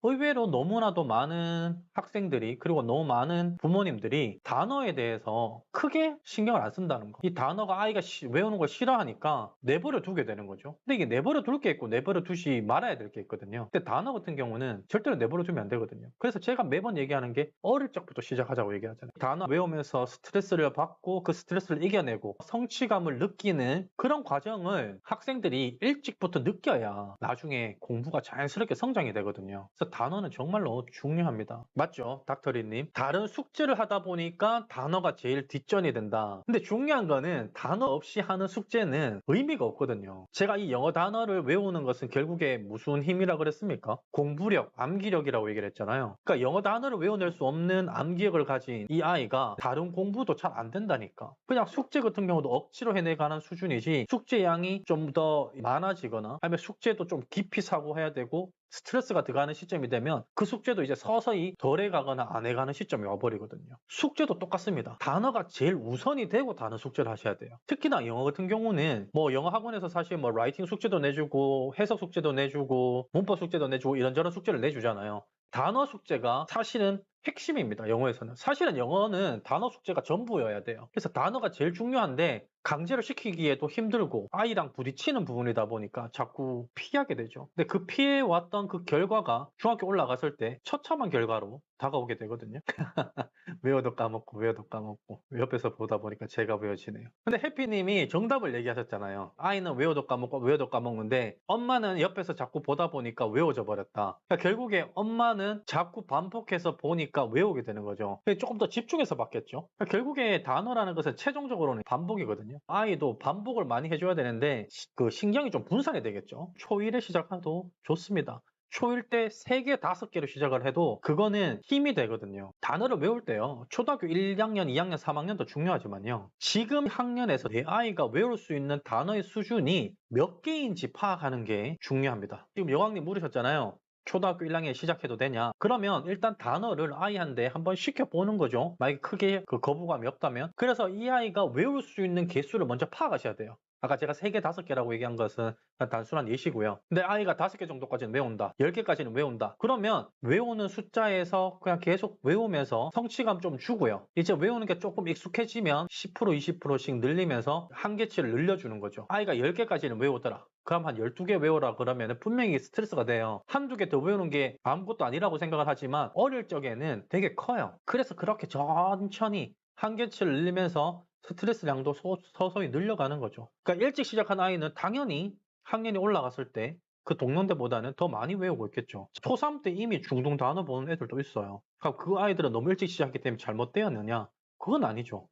의외로 너무나도 많은 학생들이 그리고 너무 많은 부모님들이 단어에 대해서 크게 신경을 안 쓴다는 거. 이 단어가 아이가 외우는 걸 싫어하니까 내버려 두게 되는 거죠. 근데 이게 내버려 둘 게 있고 내버려 두지 말아야 될 게 있거든요. 근데 단어 같은 경우는 절대로 내버려 두면 안 되거든요. 그래서 제가 매번 얘기하는 게 어릴 적부터 시작하자고 얘기하잖아요. 단어 외우면서 스트레스를 받고 그 스트레스를 이겨내고 성취감을 느끼는 그런 과정을 학생들이 일찍부터 느껴야 나중에 공부가 자연스럽게 성장이 되거든요. 그래서 단어는 정말로 중요합니다. 맞죠? 닥터리님. 다른 숙제를 하다 보니까 단어가 제일 뒷전이 된다. 근데 중요한 거는 단어 없이 하는 숙제는 의미가 없거든요. 제가 이 영어 단어를 외우는 것은 결국에 무슨 힘이라 그랬습니까? 공부력, 암기력이라고 얘기를 했잖아요. 그러니까 영어 단어를 외워낼 수 없는 암기력을 가진 이 아이가 다른 공부도 잘 안 된다니까. 그냥 숙제 같은 경우도 억지로 해내가는 수준이지 숙제 양이 좀 더 많아지거나 아니면 숙제도 좀 깊이 사고해야 되고 스트레스가 들어가는 시점이 되면 그 숙제도 이제 서서히 덜 해가거나 안 해가는 시점이 와버리거든요. 숙제도 똑같습니다. 단어가 제일 우선이 되고 단어 숙제를 하셔야 돼요. 특히나 영어 같은 경우는 뭐 영어 학원에서 사실 뭐 라이팅 숙제도 내주고 해석 숙제도 내주고 문법 숙제도 내주고 이런저런 숙제를 내주잖아요. 단어 숙제가 사실은 핵심입니다. 영어에서는. 사실은 영어는 단어 숙제가 전부여야 돼요. 그래서 단어가 제일 중요한데 강제로 시키기에도 힘들고 아이랑 부딪히는 부분이다 보니까 자꾸 피하게 되죠. 근데 그 피해왔던 그 결과가 중학교 올라갔을 때 처참한 결과로 다가오게 되거든요. 외워도 까먹고 외워도 까먹고 옆에서 보다 보니까 제가 외워지네요. 근데 해피님이 정답을 얘기하셨잖아요. 아이는 외워도 까먹고 외워도 까먹는데 엄마는 옆에서 자꾸 보다 보니까 외워져 버렸다. 그러니까 결국에 엄마는 자꾸 반복해서 보니까 외우게 되는 거죠. 조금 더 집중해서 봤겠죠. 그러니까 결국에 단어라는 것은 최종적으로는 반복이거든요. 아이도 반복을 많이 해줘야 되는데 그 신경이 좀 분산이 되겠죠. 초1에 시작해도 좋습니다. 초일 때 3개, 5개로 시작을 해도 그거는 힘이 되거든요. 단어를 외울 때요. 초등학교 1학년, 2학년, 3학년도 중요하지만요. 지금 학년에서 내 아이가 외울 수 있는 단어의 수준이 몇 개인지 파악하는 게 중요합니다. 지금 여왕님 물으셨잖아요. 초등학교 1학년 시작해도 되냐? 그러면 일단 단어를 아이한테 한번 시켜보는 거죠. 만약에 크게 그 거부감이 없다면. 그래서 이 아이가 외울 수 있는 개수를 먼저 파악하셔야 돼요. 아까 제가 3개, 5개라고 얘기한 것은 단순한 예시고요. 근데 아이가 5개 정도까지는 외운다. 10개까지는 외운다. 그러면 외우는 숫자에서 그냥 계속 외우면서 성취감 좀 주고요. 이제 외우는 게 조금 익숙해지면 10%, 20%씩 늘리면서 한계치를 늘려주는 거죠. 아이가 10개까지는 외우더라. 그럼 한 12개 외워라 그러면 분명히 스트레스가 돼요. 한두 개 더 외우는 게 아무것도 아니라고 생각을 하지만 어릴 적에는 되게 커요. 그래서 그렇게 천천히 한계치를 늘리면서 스트레스량도 서서히 늘려가는 거죠. 그러니까 일찍 시작한 아이는 당연히 학년이 올라갔을 때 그 동년대보다는 더 많이 외우고 있겠죠. 초3 때 이미 중등 단어 보는 애들도 있어요. 그러니까 그 아이들은 너무 일찍 시작했기 때문에 잘못되었느냐? 그건 아니죠.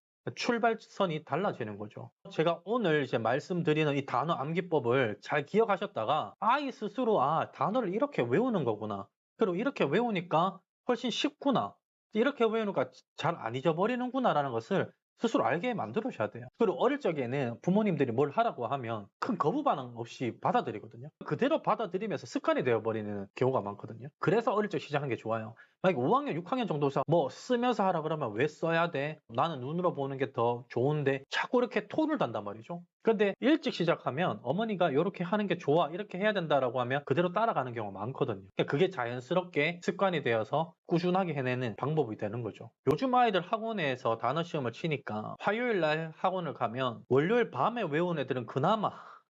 출발선이 달라지는 거죠. 제가 오늘 이제 말씀드리는 이 단어 암기법을 잘 기억하셨다가 아이 스스로 단어를 이렇게 외우는 거구나. 그리고 이렇게 외우니까 훨씬 쉽구나. 이렇게 외우니까 잘 안 잊어버리는구나 라는 것을 스스로 알게 만들어줘야 돼요. 그리고 어릴 적에는 부모님들이 뭘 하라고 하면 큰 거부 반응 없이 받아들이거든요. 그대로 받아들이면서 습관이 되어버리는 경우가 많거든요. 그래서 어릴 적 시작하는 게 좋아요. 만약에 5학년, 6학년 정도서 뭐 쓰면서 하라 그러면 왜 써야 돼? 나는 눈으로 보는 게 더 좋은데 자꾸 이렇게 톤을 단단 말이죠. 근데 일찍 시작하면 어머니가 이렇게 하는 게 좋아, 이렇게 해야 된다라고 하면 그대로 따라가는 경우가 많거든요. 그러니까 그게 자연스럽게 습관이 되어서 꾸준하게 해내는 방법이 되는 거죠. 요즘 아이들 학원에서 단어 시험을 치니까 화요일 날 학원을 가면 월요일 밤에 외운 애들은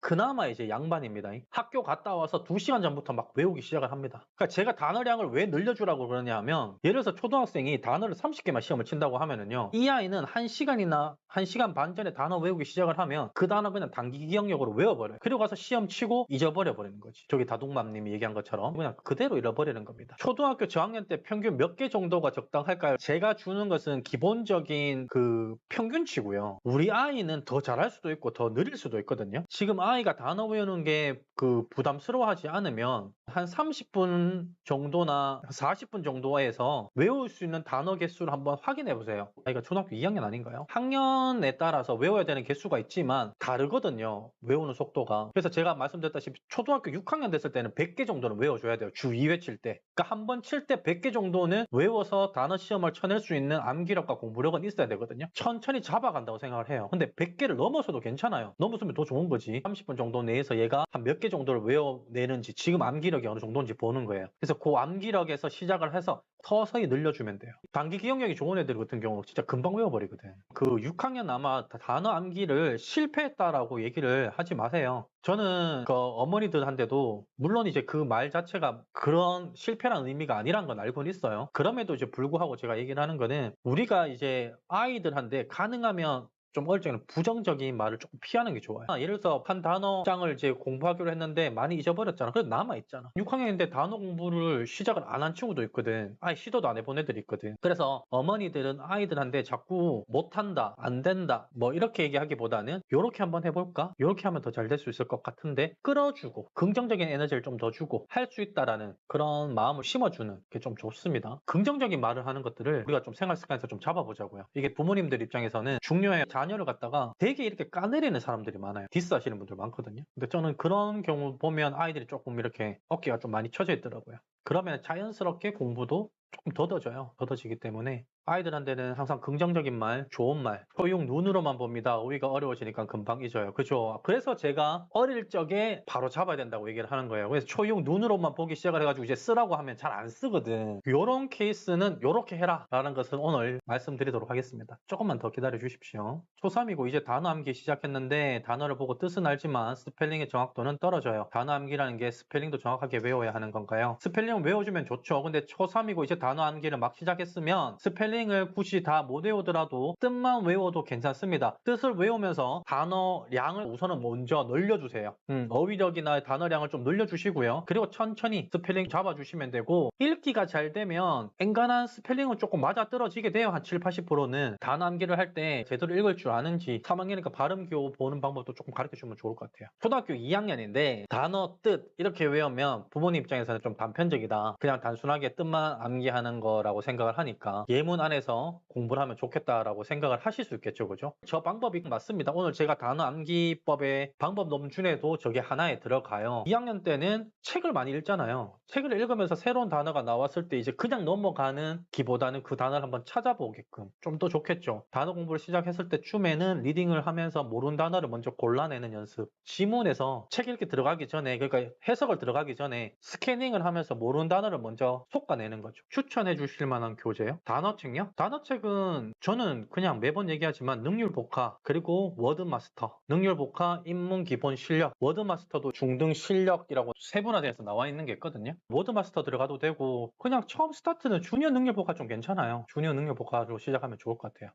그나마 이제 양반입니다. 학교 갔다 와서 2시간 전부터 막 외우기 시작을 합니다. 그러니까 제가 단어량을 왜 늘려주라고 그러냐 하면 예를 들어서 초등학생이 단어를 30개만 시험을 친다고 하면은요. 이 아이는 1시간이나 1시간 반 전에 단어 외우기 시작을 하면 그 단어 그냥 단기 기억력으로 외워버려요. 그리고 가서 시험 치고 잊어버려 버리는 거지. 저기 다둥맘님이 얘기한 것처럼 그냥 그대로 잃어버리는 겁니다. 초등학교 저학년 때 평균 몇 개 정도가 적당할까요? 제가 주는 것은 기본적인 그 평균치고요. 우리 아이는 더 잘할 수도 있고 더 느릴 수도 있거든요. 지금 아이가 단어 외우는 게 그 부담스러워하지 않으면 한 30분 정도나 40분 정도에서 외울 수 있는 단어 개수를 한번 확인해 보세요. 아이가 초등학교 2학년 아닌가요? 학년에 따라서 외워야 되는 개수가 있지만 다르거든요. 외우는 속도가. 그래서 제가 말씀드렸다시피 초등학교 6학년 됐을 때는 100개 정도는 외워줘야 돼요. 주 2회 칠 때. 그러니까 한 번 칠 때 100개 정도는 외워서 단어 시험을 쳐낼 수 있는 암기력과 공부력은 있어야 되거든요. 천천히 잡아간다고 생각을 해요. 근데 100개를 넘어서도 괜찮아요. 넘었으면 더 좋은 거지. 30분 정도 내에서 얘가 한 몇 개 정도를 외워내는지 지금 암기력이 어느 정도인지 보는 거예요. 그래서 그 암기력에서 시작을 해서 서서히 늘려주면 돼요. 단기 기억력이 좋은 애들 같은 경우 진짜 금방 외워버리거든. 그 6학년 아마 단어 암기를 실패했다라고 얘기를 하지 마세요. 저는 그 어머니들한테도 물론 이제 그 말 자체가 그런 실패라는 의미가 아니란 건 알고는 있어요. 그럼에도 이제 불구하고 제가 얘기를 하는 거는 우리가 이제 아이들한테 가능하면 좀 어릴 적에는 부정적인 말을 조금 피하는 게 좋아요. 예를 들어서 한 단어장을 이제 공부하기로 했는데 많이 잊어버렸잖아. 그래도 남아있잖아. 6학년인데 단어 공부를 시작을 안 한 친구도 있거든. 아예 시도도 안 해본 애들이 있거든. 그래서 어머니들은 아이들한테 자꾸 못한다, 안 된다, 뭐 이렇게 얘기하기보다는 요렇게 한번 해볼까? 요렇게 하면 더 잘 될 수 있을 것 같은데 끌어주고 긍정적인 에너지를 좀 더 주고 할 수 있다라는 그런 마음을 심어주는 게 좀 좋습니다. 긍정적인 말을 하는 것들을 우리가 좀 생활 습관에서 좀 잡아보자고요. 이게 부모님들 입장에서는 중요해요. 자녀를 갖다가 되게 이렇게 까내리는 사람들이 많아요. 디스하시는 분들 많거든요. 근데 저는 그런 경우 보면 아이들이 조금 이렇게 어깨가 좀 많이 처져 있더라고요. 그러면 자연스럽게 공부도 조금 더뎌지기 때문에 아이들한테는 항상 긍정적인 말, 좋은 말, 효용 눈으로만 봅니다. 우리가 어려워지니까 금방 잊어요. 그죠? 그래서 제가 어릴 적에 바로 잡아야 된다고 얘기를 하는 거예요. 그래서 초용 눈으로만 보기 시작을 해가지고 이제 쓰라고 하면 잘 안 쓰거든. 요런 케이스는 요렇게 해라 라는 것을 오늘 말씀드리도록 하겠습니다. 조금만 더 기다려 주십시오. 초3이고 이제 단어 암기 시작했는데 단어를 보고 뜻은 알지만 스펠링의 정확도는 떨어져요. 단어 암기라는 게 스펠링도 정확하게 외워야 하는 건가요? 스펠링은 외워주면 좋죠. 근데 초3이고 이제 단어 암기를 막 시작했으면 스펠링을 굳이 다 못 외우더라도 뜻만 외워도 괜찮습니다. 뜻을 외우면서 단어량을 우선은 먼저 늘려주세요. 어휘력이나 단어량을 좀 늘려주시고요. 그리고 천천히 스펠링 잡아주시면 되고 읽기가 잘 되면 엔간한 스펠링은 조금 맞아떨어지게 돼요. 한 7, 80%는 단어 암기를 할 때 제대로 읽을 줄 아는지 3학년이니까 발음기호 보는 방법도 조금 가르쳐주면 좋을 것 같아요. 초등학교 2학년인데 단어 뜻 이렇게 외우면 부모님 입장에서는 좀 단편적이다. 그냥 단순하게 뜻만 암기하는 거라고 생각을 하니까 예문 안에서 공부를 하면 좋겠다라고 생각을 하실 수 있겠죠. 그죠? 저 방법이 맞습니다. 오늘 제가 단어 암기법의 방법 논준에도 저게 하나에 들어가요. 2학년 때는 책을 많이 읽잖아요. 책을 읽으면서 새로운 단어가 나왔을 때 이제 그냥 넘어가는 기보다는 그 단어를 한번 찾아보게끔 좀 더 좋겠죠. 단어 공부를 시작했을 때쯤에는 리딩을 하면서 모르는 단어를 먼저 골라내는 연습. 지문에서 책 읽기 들어가기 전에 그러니까 해석을 들어가기 전에 스캐닝을 하면서 모르는 단어를 먼저 솎아내는 거죠. 추천해 주실 만한 교재요? 단어책요? 단어책은 저는 그냥 매번 얘기하지만 능률복화 그리고 워드마스터 능률복화 입문 기본 실력 워드마스터도 중등 실력이라고 세분화돼서 나와 있는 게 있거든요. 워드마스터 들어가도 되고 그냥 처음 스타트는 주니어 능률복화 좀 괜찮아요. 주니어 능률복화로 시작하면 좋을 것 같아요.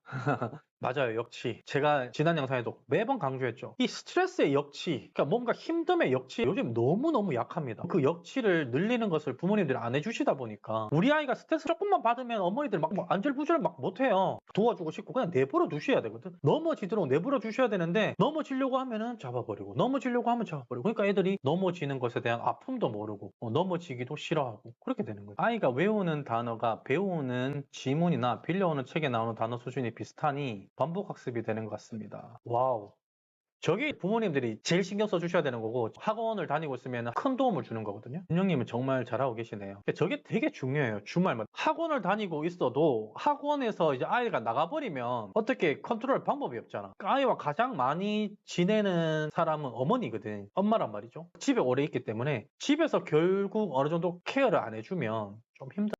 맞아요. 역치. 제가 지난 영상에도 매번 강조했죠. 이 스트레스의 역치, 그러니까 뭔가 힘듦의 역치 요즘 너무너무 약합니다. 그 역치를 늘리는 것을 부모님들이 안 해주시다 보니까 우리 아이가 스트레스 조금만 받으면 어머니들 막 안절부절 막 못해요. 도와주고 싶고 그냥 내버려 두셔야 되거든. 넘어지도록 내버려 두셔야 되는데 넘어지려고 하면은 잡아버리고 넘어지려고 하면 잡아버리고 그러니까 애들이 넘어지는 것에 대한 아픔도 모르고 넘어지기도 싫어하고 그렇게 되는 거예요. 아이가 외우는 단어가 배우는 지문이나 빌려오는 책에 나오는 단어 수준이 비슷하니 반복 학습이 되는 것 같습니다. 와우. 저게 부모님들이 제일 신경 써주셔야 되는 거고 학원을 다니고 있으면 큰 도움을 주는 거거든요. 윤영님은 정말 잘하고 계시네요. 저게 되게 중요해요. 주말마다. 학원을 다니고 있어도 학원에서 이제 아이가 나가버리면 어떻게 컨트롤 방법이 없잖아. 아이와 가장 많이 지내는 사람은 어머니거든. 엄마란 말이죠. 집에 오래 있기 때문에 집에서 결국 어느 정도 케어를 안 해주면 좀 힘들어.